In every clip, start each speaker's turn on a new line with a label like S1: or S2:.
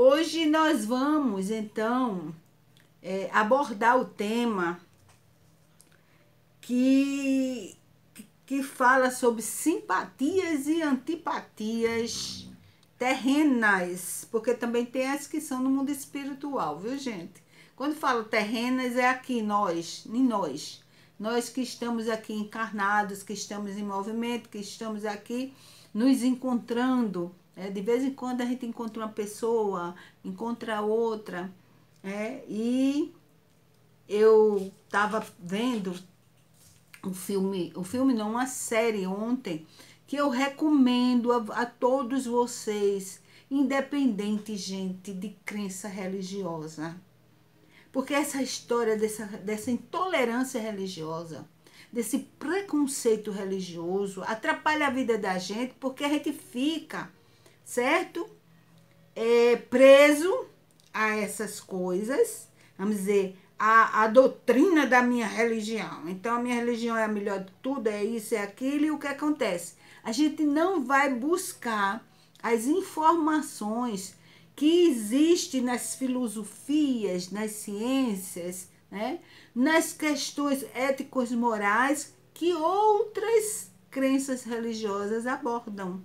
S1: Hoje nós vamos, então, abordar o tema que, que fala sobre simpatias e antipatias terrenas, porque também tem as que são no mundo espiritual, viu, gente? Quando falo terrenas, é aqui nós, em nós. Nós que estamos aqui encarnados, que estamos em movimento, que estamos aqui nos encontrando. De vez em quando a gente encontra uma pessoa, encontra outra. E eu estava vendo um filme não, uma série ontem, que eu recomendo a todos vocês, independente, gente, de crença religiosa. Porque essa história dessa intolerância religiosa, desse preconceito religioso, atrapalha a vida da gente, porque a gente fica, certo? Preso a essas coisas, vamos dizer, a doutrina da minha religião. Então, a minha religião é a melhor de tudo, é isso, é aquilo, e o que acontece? A gente não vai buscar as informações que existem nas filosofias, nas ciências, né? Nas questões éticos morais que outras crenças religiosas abordam.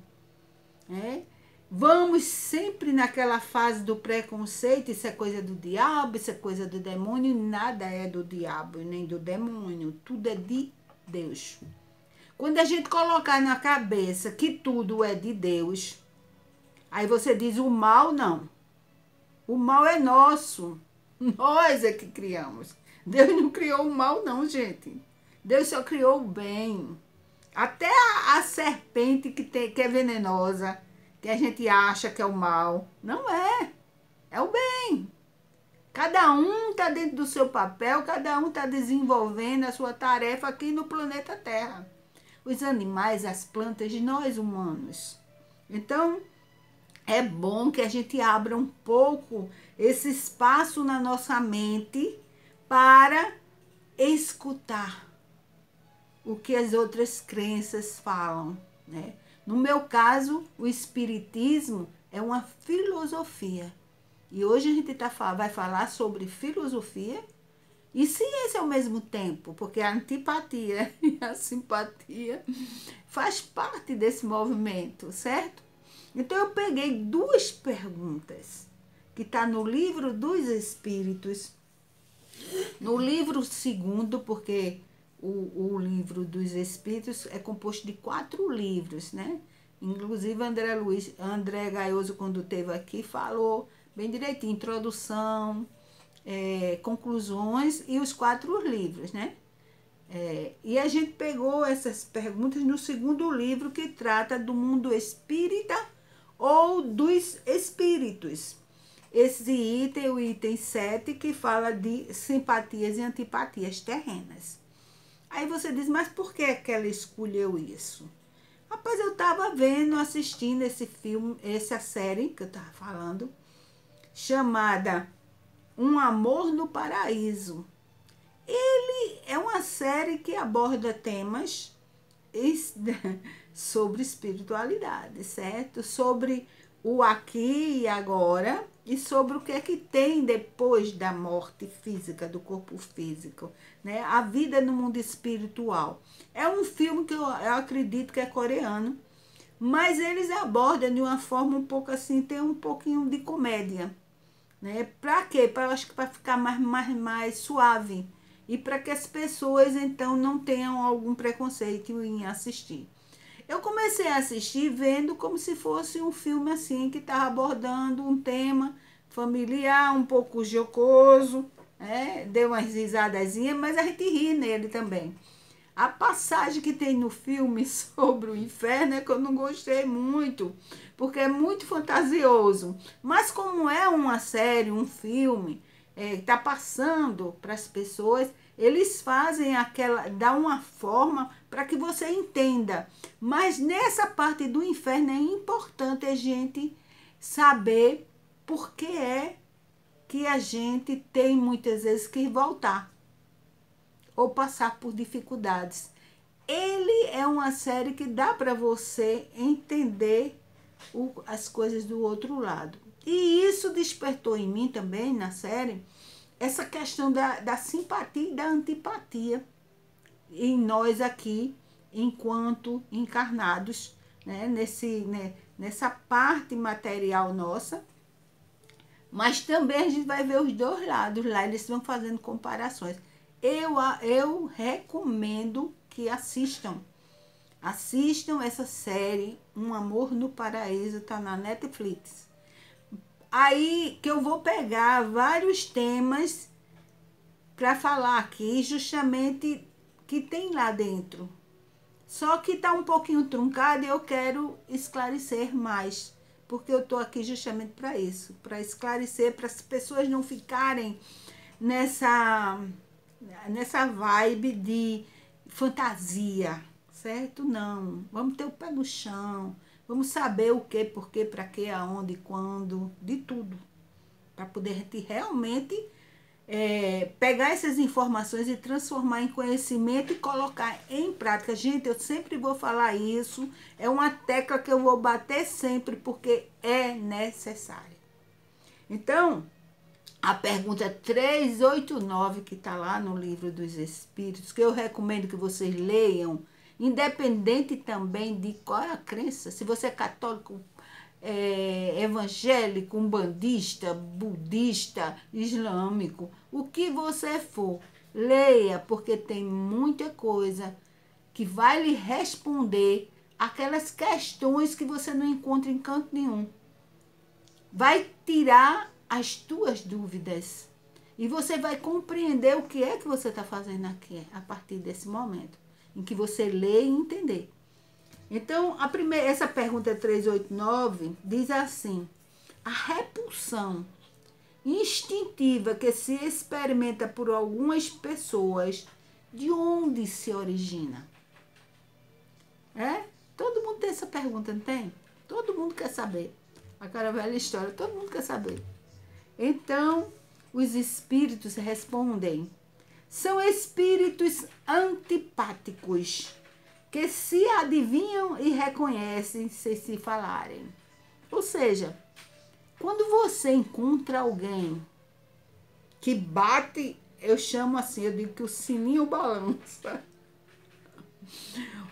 S1: Vamos sempre naquela fase do preconceito, isso é coisa do diabo, isso é coisa do demônio. Nada é do diabo nem do demônio, tudo é de Deus. Quando a gente colocar na cabeça que tudo é de Deus, aí você diz o mal, não. O mal é nosso, nós é que criamos. Deus não criou o mal, não, gente. Deus só criou o bem. Até a serpente que é venenosa, que a gente acha que é o mal, não é. É o bem. Cada um está dentro do seu papel, cada um está desenvolvendo a sua tarefa aqui no planeta Terra. Os animais, as plantas, nós humanos. Então, é bom que a gente abra um pouco esse espaço na nossa mente para escutar o que as outras crenças falam, né? No meu caso, o espiritismo é uma filosofia. E hoje a gente vai falar sobre filosofia e ciência ao mesmo tempo, porque a antipatia e a simpatia faz parte desse movimento, certo? Então eu peguei duas perguntas que está no livro dos Espíritos, no livro segundo, porque o livro dos Espíritos é composto de 4 livros, né? Inclusive André Gaioso, quando esteve aqui, falou bem direitinho, introdução, conclusões e os 4 livros, né? E a gente pegou essas perguntas no segundo livro, que trata do mundo espírita ou dos espíritos. Esse item, o item 7, que fala de simpatias e antipatias terrenas. Aí você diz, mas por que ela escolheu isso? Rapaz, eu estava assistindo esse filme, essa série que eu estava falando, chamada Um Amor no Paraíso. Ele é uma série que aborda temas sobre espiritualidade, certo? Sobre o aqui e agora e sobre o que é que tem depois da morte física, do corpo físico, né? A vida no mundo espiritual. É um filme que eu acredito que é coreano, mas eles abordam de uma forma um pouco assim, tem um pouquinho de comédia, né? Para quê? Acho que para ficar mais suave e para que as pessoas então não tenham algum preconceito em assistir. Eu comecei a assistir vendo como se fosse um filme assim, que estava abordando um tema familiar, um pouco jocoso, deu umas risadazinhas, mas a gente ri nele também. A passagem que tem no filme sobre o inferno é que eu não gostei muito, porque é muito fantasioso. Mas como é uma série, um filme, está passando para as pessoas, eles fazem dá uma forma para que você entenda. Mas nessa parte do inferno é importante a gente saber por que é que a gente tem muitas vezes que voltar ou passar por dificuldades. Ele é uma série que dá para você entender as coisas do outro lado. E isso despertou em mim também, na série, essa questão da simpatia e da antipatia em nós aqui, enquanto encarnados, né? Nessa parte material nossa. Mas também a gente vai ver os dois lados lá, eles vão fazendo comparações. Eu recomendo que assistam. Assistam essa série, Um Amor no Paraíso, tá na Netflix. Aí que eu vou pegar vários temas para falar aqui, justamente que tem lá dentro. Só que tá um pouquinho truncado e eu quero esclarecer mais, porque eu tô aqui justamente para isso, para esclarecer, para as pessoas não ficarem nessa vibe de fantasia, certo? Não. Vamos ter o pé no chão. Vamos saber o que, por quê, para quê, aonde, quando, de tudo. Para poder a gente realmente pegar essas informações e transformar em conhecimento e colocar em prática. Gente, eu sempre vou falar isso. É uma tecla que eu vou bater sempre, porque é necessário. Então, a pergunta 389, que está lá no Livro dos Espíritos, que eu recomendo que vocês leiam, independente também de qual é a crença, se você é católico, evangélico, umbandista, budista, islâmico, o que você for, leia, porque tem muita coisa que vai lhe responder aquelas questões que você não encontra em canto nenhum. Vai tirar as tuas dúvidas e você vai compreender o que é que você está fazendo aqui a partir desse momento em que você lê e entender. Então, essa pergunta 389 diz assim: a repulsão instintiva que se experimenta por algumas pessoas, de onde se origina? Todo mundo tem essa pergunta, não tem? Todo mundo quer saber. Aquela velha história, todo mundo quer saber. Então, os espíritos respondem: são espíritos antipáticos, que se adivinham e reconhecem se falarem. Ou seja, quando você encontra alguém que bate, eu chamo assim, eu digo que o sininho balança.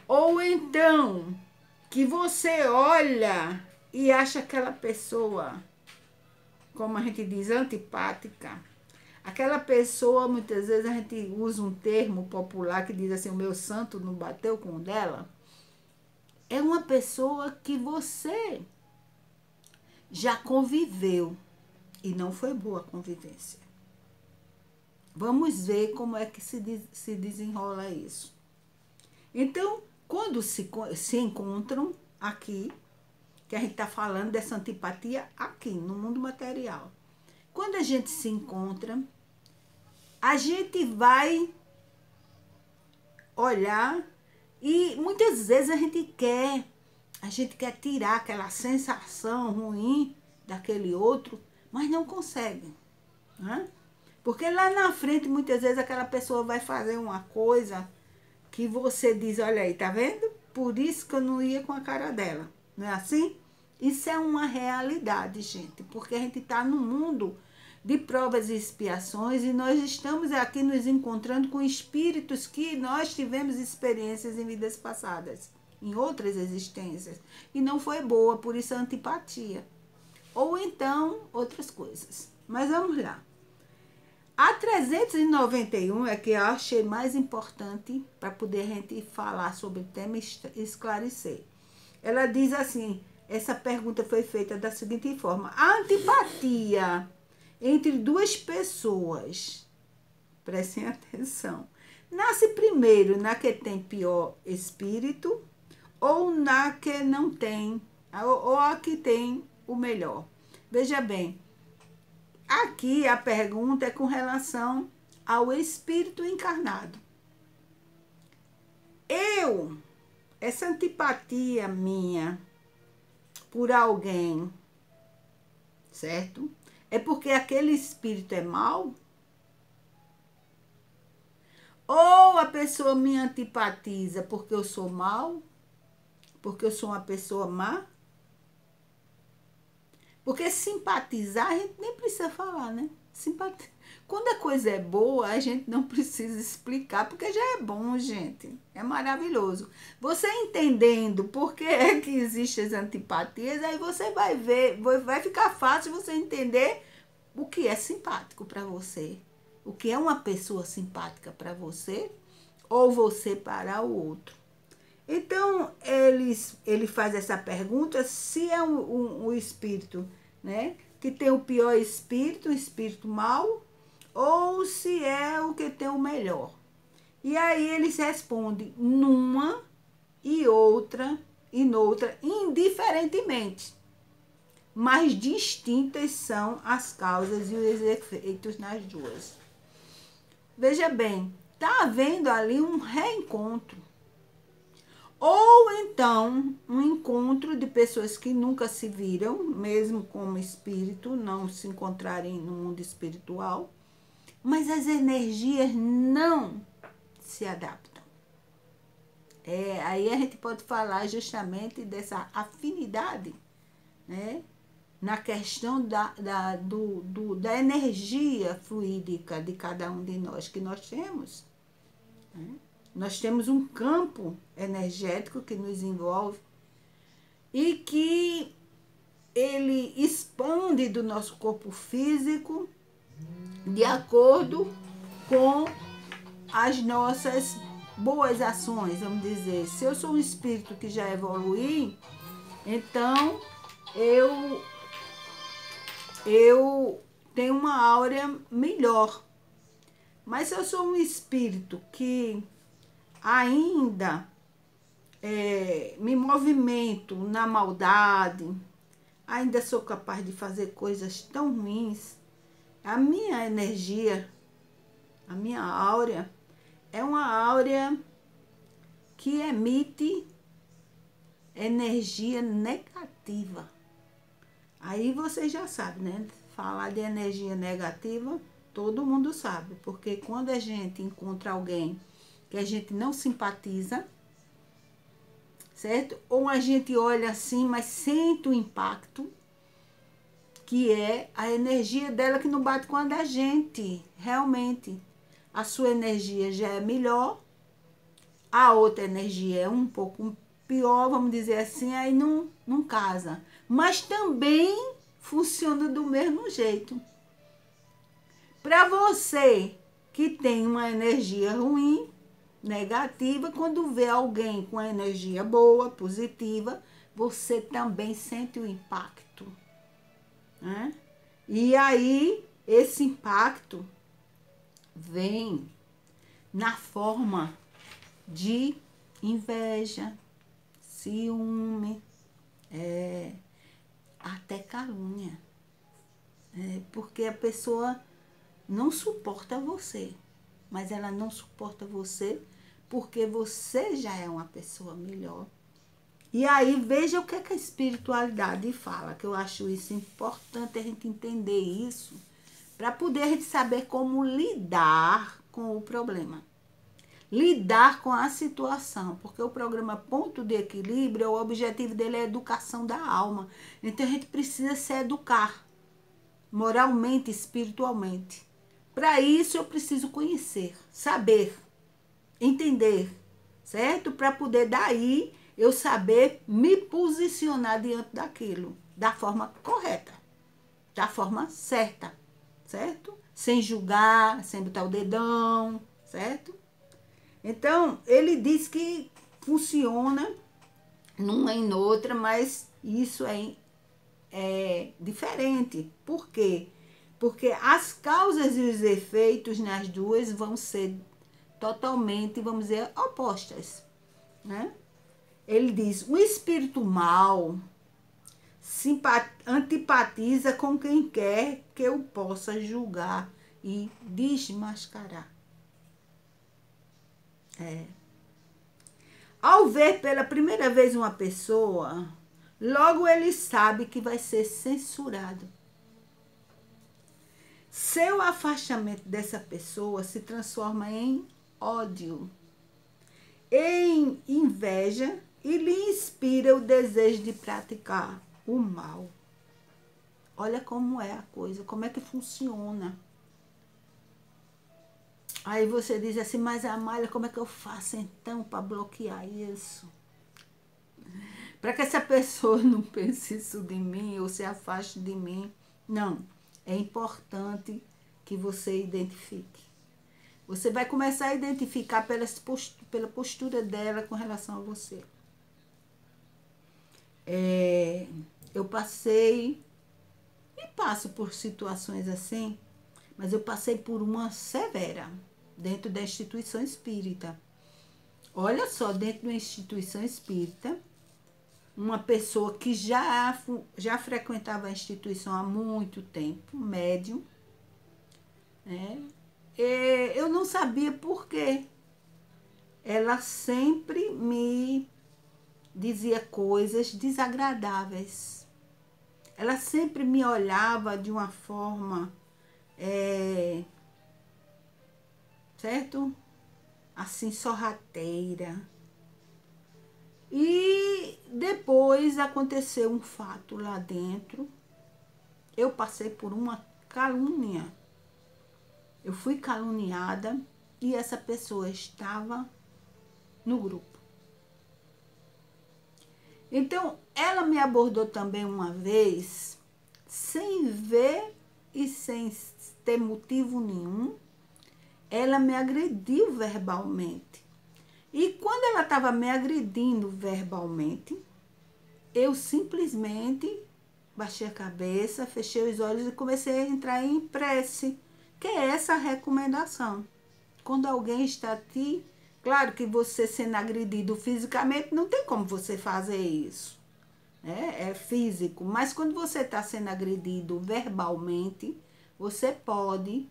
S1: Ou então, que você olha e acha aquela pessoa, como a gente diz, antipática. Aquela pessoa, muitas vezes a gente usa um termo popular que diz assim: o meu santo não bateu com o dela. É uma pessoa que você já conviveu e não foi boa a convivência. Vamos ver como é que se desenrola isso. Então, quando se encontram aqui, que a gente está falando dessa antipatia aqui, no mundo material. Quando a gente se encontra, a gente vai olhar e muitas vezes a gente quer tirar aquela sensação ruim daquele outro, mas não consegue, né? Porque lá na frente, muitas vezes, aquela pessoa vai fazer uma coisa que você diz: olha aí, tá vendo? Por isso que eu não ia com a cara dela. Não é assim? Isso é uma realidade, gente, porque a gente está no mundo de provas e expiações e nós estamos aqui nos encontrando com espíritos que nós tivemos experiências em vidas passadas, em outras existências, e não foi boa, por isso a antipatia. Ou então, outras coisas. Mas vamos lá. A 391 é que eu achei mais importante para poder a gente falar sobre o tema e esclarecer. Ela diz assim, essa pergunta foi feita da seguinte forma: a antipatia entre duas pessoas, prestem atenção, nasce primeiro na que tem pior espírito ou na que não tem, ou a que tem o melhor? Veja bem, aqui a pergunta é com relação ao espírito encarnado. Essa antipatia minha por alguém, certo? É porque aquele espírito é mau? Ou a pessoa me antipatiza porque eu sou mau? Porque eu sou uma pessoa má? Porque simpatizar, a gente nem precisa falar, né? Quando a coisa é boa, a gente não precisa explicar, porque já é bom, gente. É maravilhoso. Você entendendo por que é que existem as antipatias, aí você vai ver, vai ficar fácil você entender o que é simpático para você. O que é uma pessoa simpática para você, ou você para o outro. Então, ele faz essa pergunta se é um espírito, né, que tem o pior espírito, o espírito mau, ou se é o que tem o melhor. E aí eles respondem numa e outra e noutra, indiferentemente. Mas distintas são as causas e os efeitos nas duas. Veja bem, está havendo ali um reencontro. Ou então, um encontro de pessoas que nunca se viram, mesmo como espírito, não se encontrarem no mundo espiritual, mas as energias não se adaptam. Aí a gente pode falar justamente dessa afinidade, né? Na questão da energia fluídica de cada um de nós, que nós temos, né? Nós temos um campo energético que nos envolve e que ele expande do nosso corpo físico de acordo com as nossas boas ações, vamos dizer. Se eu sou um espírito que já evolui, então eu tenho uma áurea melhor. Mas se eu sou um espírito que ainda me movimento na maldade, ainda sou capaz de fazer coisas tão ruins, a minha energia, a minha áurea, é uma áurea que emite energia negativa. Aí você já sabe, né? Falar de energia negativa, todo mundo sabe. Porque quando a gente encontra alguém que a gente não simpatiza, certo? Ou a gente olha assim, mas sente o impacto, que é a energia dela que não bate com a da gente. Realmente, a sua energia já é melhor, a outra energia é um pouco pior, vamos dizer assim, aí não casa. Mas também funciona do mesmo jeito. Para você que tem uma energia ruim, negativa, quando vê alguém com energia boa, positiva, você também sente o impacto, né? E aí, esse impacto vem na forma de inveja, ciúme, até calúnia. Porque a pessoa não suporta você, mas ela não suporta você porque você já é uma pessoa melhor. E aí, veja o que a espiritualidade fala, que eu acho isso importante a gente entender isso, para poder a gente saber como lidar com o problema. Lidar com a situação, porque o programa Ponto de Equilíbrio, o objetivo dele é a educação da alma. Então, a gente precisa se educar, moralmente, espiritualmente. Para isso, eu preciso conhecer, saber, entender, certo? Para poder daí eu saber me posicionar diante daquilo, da forma correta, da forma certa, certo? Sem julgar, sem botar o dedão, certo? Então, ele diz que funciona numa e noutra, mas isso é diferente. Por quê? Porque as causas e os efeitos nas duas vão ser totalmente, vamos dizer, opostas, né? Ele diz, o espírito mau antipatiza com quem quer que eu possa julgar e desmascarar. Ao ver pela primeira vez uma pessoa, logo ele sabe que vai ser censurado. Seu afastamento dessa pessoa se transforma em ódio, em inveja e lhe inspira o desejo de praticar o mal. Olha como é a coisa, como é que funciona. Aí você diz assim, mas Amália, como é que eu faço então para bloquear isso? Para que essa pessoa não pense isso de mim ou se afaste de mim. Não, é importante que você identifique. Você vai começar a identificar pela postura dela com relação a você. Eu passei e passo por situações assim, mas eu passei por uma severa dentro da instituição espírita. Olha só, dentro da instituição espírita, uma pessoa que já frequentava a instituição há muito tempo, médium, né? Eu não sabia por quê. Ela sempre me dizia coisas desagradáveis. Ela sempre me olhava de uma forma, certo? Assim, sorrateira. E depois aconteceu um fato lá dentro. Eu passei por uma calúnia. Eu fui caluniada e essa pessoa estava no grupo. Então, ela me abordou também uma vez, sem ver e sem ter motivo nenhum. Ela me agrediu verbalmente. E quando ela estava me agredindo verbalmente, eu simplesmente baixei a cabeça, fechei os olhos e comecei a entrar em prece, que é essa recomendação. Quando alguém está te... Claro que você sendo agredido fisicamente, não tem como você fazer isso, né? É físico. Mas quando você está sendo agredido verbalmente, você pode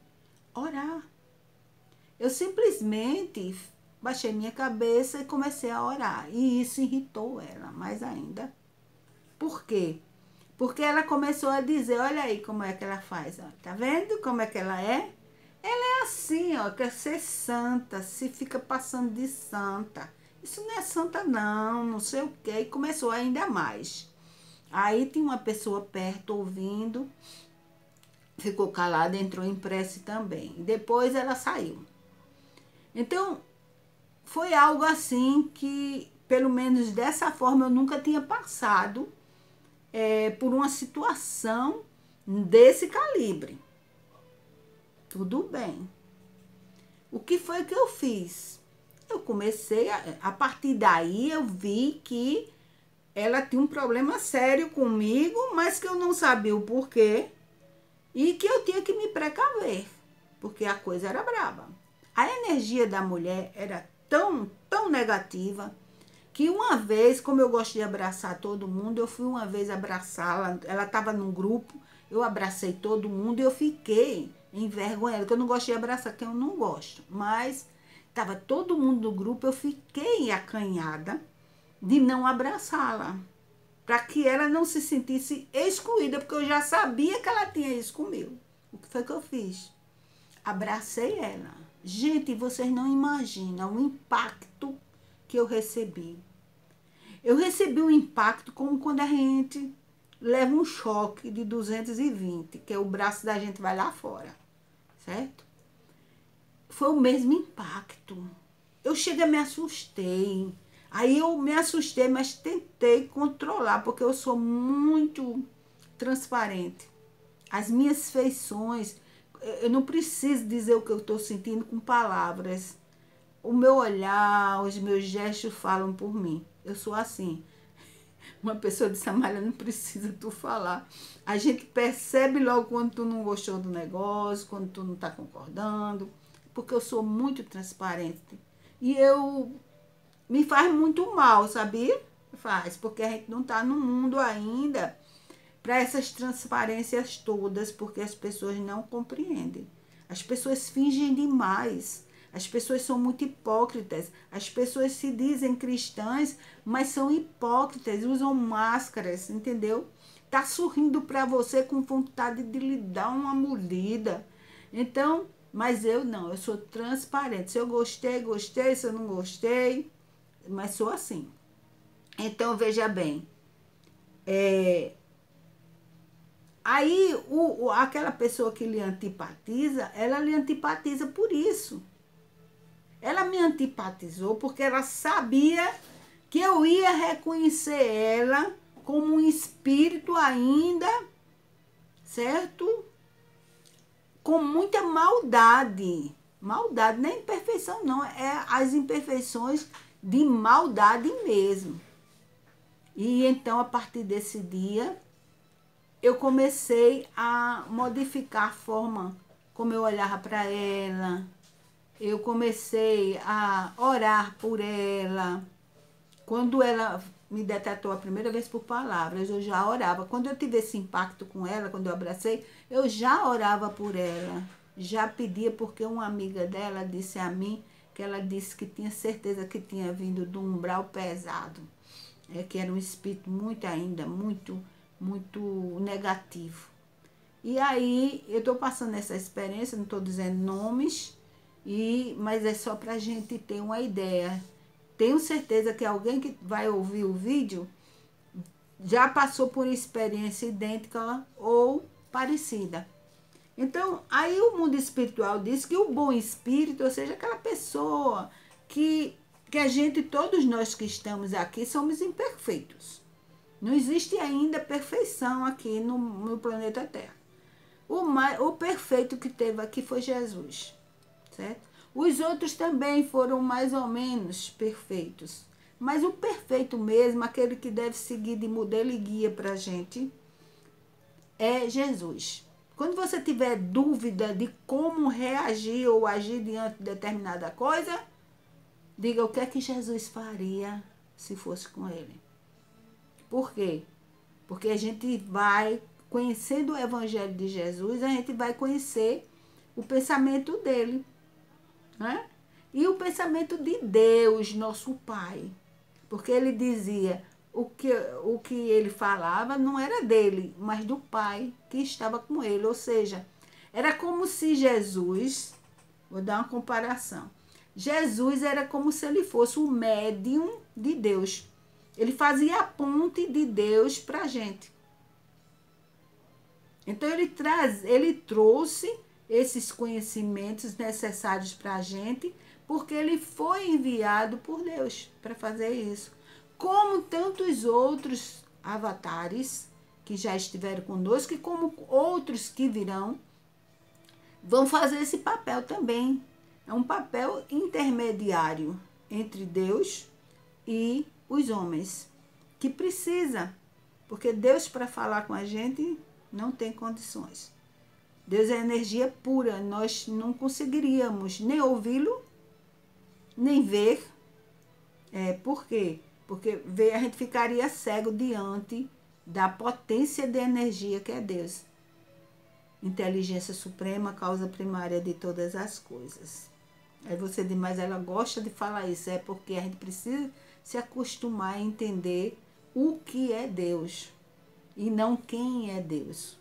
S1: orar. Eu simplesmente baixei minha cabeça e comecei a orar. E isso irritou ela mais ainda. Por quê? Porque ela começou a dizer, olha aí como é que ela faz, ó. Tá vendo como é que ela é? Ela é assim, ó, quer ser santa, se fica passando de santa. Isso não é santa não, não sei o quê. E começou ainda mais. Aí tinha uma pessoa perto ouvindo, ficou calada, entrou em prece também. Depois ela saiu. Então, foi algo assim que, pelo menos dessa forma, eu nunca tinha passado por uma situação desse calibre. Tudo bem. O que foi que eu fiz? Eu comecei, a partir daí eu vi que ela tinha um problema sério comigo, mas que eu não sabia o porquê e que eu tinha que me precaver, porque a coisa era braba. A energia da mulher era tão negativa que uma vez, como eu gosto de abraçar todo mundo, eu fui uma vez abraçá-la, ela estava num grupo, eu abracei todo mundo e eu fiquei envergonhada, porque eu não gosto de abraçar quem eu não gosto, mas estava todo mundo no grupo, eu fiquei acanhada de não abraçá-la, para que ela não se sentisse excluída, porque eu já sabia que ela tinha isso comigo. O que foi que eu fiz? Abracei ela. Gente, vocês não imaginam o impacto que eu recebi. Eu recebi um impacto como quando a gente leva um choque de 220, que é o braço da gente vai lá fora, certo? Foi o mesmo impacto. Eu cheguei, me assustei. Aí eu me assustei, mas tentei controlar, porque eu sou muito transparente. As minhas feições, eu não preciso dizer o que eu estou sentindo com palavras. O meu olhar, os meus gestos falam por mim. Eu sou assim. Uma pessoa disse, Amália, não precisa tu falar. A gente percebe logo quando tu não gostou do negócio, quando tu não está concordando, porque eu sou muito transparente. E eu me faz muito mal, sabia? Faz, porque a gente não está no mundo ainda para essas transparências todas, porque as pessoas não compreendem. As pessoas fingem demais. As pessoas são muito hipócritas. As pessoas se dizem cristãs, mas são hipócritas, usam máscaras, entendeu? Tá sorrindo para você com vontade de lhe dar uma mordida. Então, mas eu não, eu sou transparente. Se eu gostei, gostei. Se eu não gostei, mas sou assim. Então, veja bem, Aí, aquela pessoa que lhe antipatiza, ela lhe antipatiza por isso. Ela me antipatizou porque ela sabia que eu ia reconhecer ela como um espírito ainda, certo? Com muita maldade. Maldade, não é imperfeição não, é as imperfeições de maldade mesmo. E então, a partir desse dia, eu comecei a modificar a forma como eu olhava para ela. Eu comecei a orar por ela. Quando ela me detetou a primeira vez por palavras, eu já orava. Quando eu tive esse impacto com ela, quando eu abracei, eu já orava por ela. Já pedia, porque uma amiga dela disse a mim que ela disse que tinha certeza que tinha vindo de um umbral pesado. Que era um espírito muito negativo. E aí, eu estou passando essa experiência, não estou dizendo nomes, mas é só para a gente ter uma ideia. Tenho certeza que alguém que vai ouvir o vídeo já passou por experiência idêntica ou parecida. Então, aí o mundo espiritual diz que o bom espírito, ou seja, aquela pessoa que a gente, todos nós que estamos aqui, somos imperfeitos. Não existe ainda perfeição aqui no planeta Terra. O perfeito que teve aqui foi Jesus, certo? Os outros também foram mais ou menos perfeitos. Mas o perfeito mesmo, aquele que deve seguir de modelo e guia para a gente, é Jesus. Quando você tiver dúvida de como reagir ou agir diante de determinada coisa, diga o que é que Jesus faria se fosse com ele. Por quê? Porque a gente vai, conhecendo o Evangelho de Jesus, a gente vai conhecer o pensamento dele, né? E o pensamento de Deus, nosso Pai. Porque ele dizia, o que ele falava não era dele, mas do Pai que estava com ele. Ou seja, era como se Jesus, vou dar uma comparação, Jesus era como se ele fosse o médium de Deus. Ele fazia a ponte de Deus para a gente. Então, ele trouxe esses conhecimentos necessários para a gente, porque ele foi enviado por Deus para fazer isso. Como tantos outros avatares que já estiveram conosco e como outros que virão, vão fazer esse papel também. É um papel intermediário entre Deus e os homens, que precisa, porque Deus, para falar com a gente, não tem condições. Deus é energia pura, nós não conseguiríamos nem ouvi-lo, nem ver. Por quê? Porque a gente ficaria cego diante da potência de energia que é Deus. Inteligência suprema, causa primária de todas as coisas. Aí você diz, mas ela gosta de falar isso. É porque a gente precisa se acostumar a entender o que é Deus. E não quem é Deus.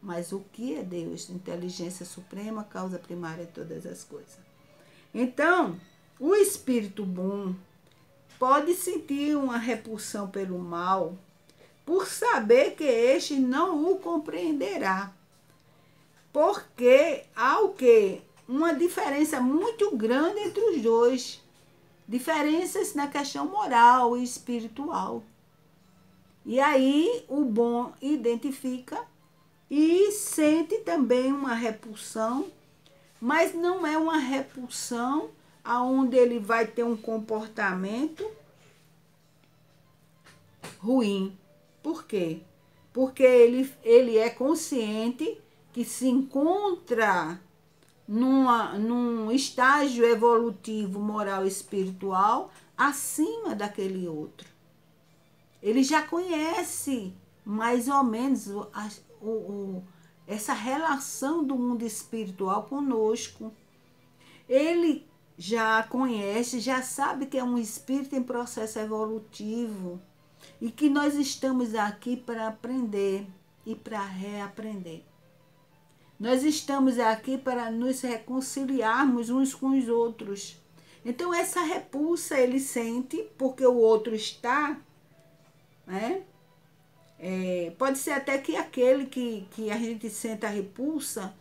S1: Mas o que é Deus? Inteligência suprema, causa primária de todas as coisas. Então, o espírito bom pode sentir uma repulsão pelo mal por saber que este não o compreenderá. Porque há o quê? Uma diferença muito grande entre os dois. Diferenças na questão moral e espiritual. E aí o bom identifica e sente também uma repulsão, mas não é uma repulsão aonde ele vai ter um comportamento ruim. Por quê? Porque ele é consciente que se encontra num estágio evolutivo, moral e espiritual acima daquele outro. Ele já conhece mais ou menos essa relação do mundo espiritual conosco. Ele já conhece, já sabe que é um espírito em processo evolutivo e que nós estamos aqui para aprender e para reaprender. Nós estamos aqui para nos reconciliarmos uns com os outros. Então, essa repulsa ele sente porque o outro está, né, Pode ser até que aquele que a gente senta a repulsa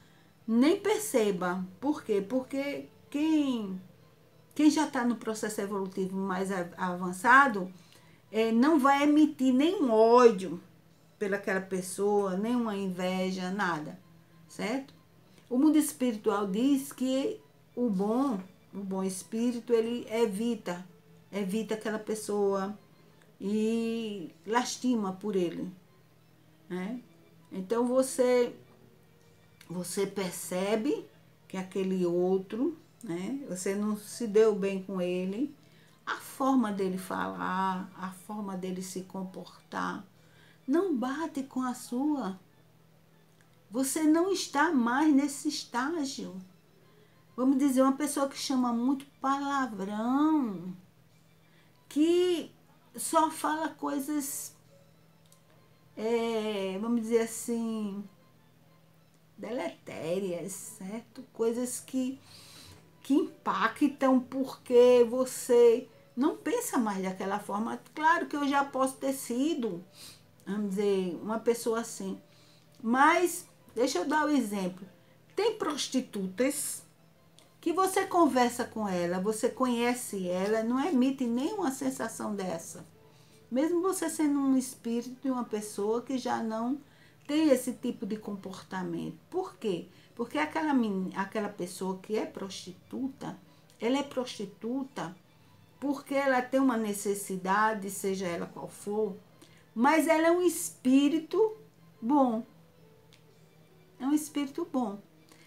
S1: nem perceba. Por quê? Porque quem já está no processo evolutivo mais avançado não vai emitir nenhum ódio pelaquela pessoa, nenhuma inveja, nada, certo? O mundo espiritual diz que o bom espírito, ele evita aquela pessoa e lastima por ele, né? Então você percebe que aquele outro, né? Você não se deu bem com ele, a forma dele falar, a forma dele se comportar, não bate com a sua. Você não está mais nesse estágio. Vamos dizer, uma pessoa que chama muito palavrão, que só fala coisas, vamos dizer assim, deletérias, certo? Coisas que impactam porque você não pensa mais daquela forma. Claro que eu já posso ter sido, vamos dizer, uma pessoa assim. Mas, deixa eu dar o exemplo. Tem prostitutas que você conversa com ela, você conhece ela, não emite nenhuma sensação dessa. Mesmo você sendo um espírito de uma pessoa que já não tem esse tipo de comportamento. Por quê? Porque aquela pessoa que é prostituta, ela é prostituta porque ela tem uma necessidade, seja ela qual for, mas ela é um espírito bom. É um espírito bom.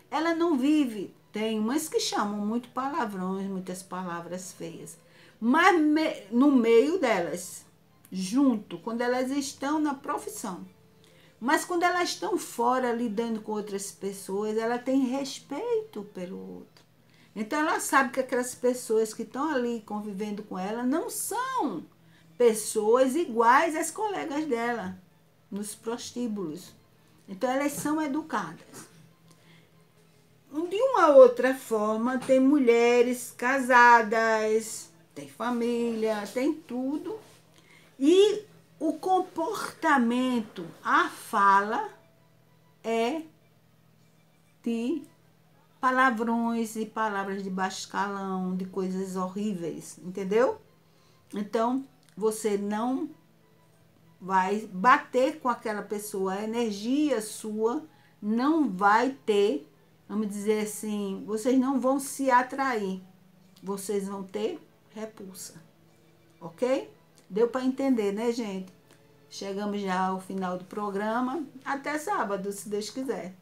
S1: Ela não vive, tem umas que chamam muito palavrões, muitas palavras feias, mas no meio delas, junto, quando elas estão na profissão. Mas quando elas estão fora, lidando com outras pessoas, ela tem respeito pelo outro. Então ela sabe que aquelas pessoas que estão ali convivendo com ela não são pessoas iguais às colegas dela, nos prostíbulos. Então elas são educadas. De uma outra forma, tem mulheres casadas, tem família, tem tudo. E o comportamento, a fala é de palavrões e palavras de baixo escalão, de coisas horríveis, entendeu? Então, você não vai bater com aquela pessoa, a energia sua não vai ter, vamos dizer assim, vocês não vão se atrair, vocês vão ter repulsa, ok? Deu para entender, né, gente? Chegamos já ao final do programa. Até sábado, se Deus quiser.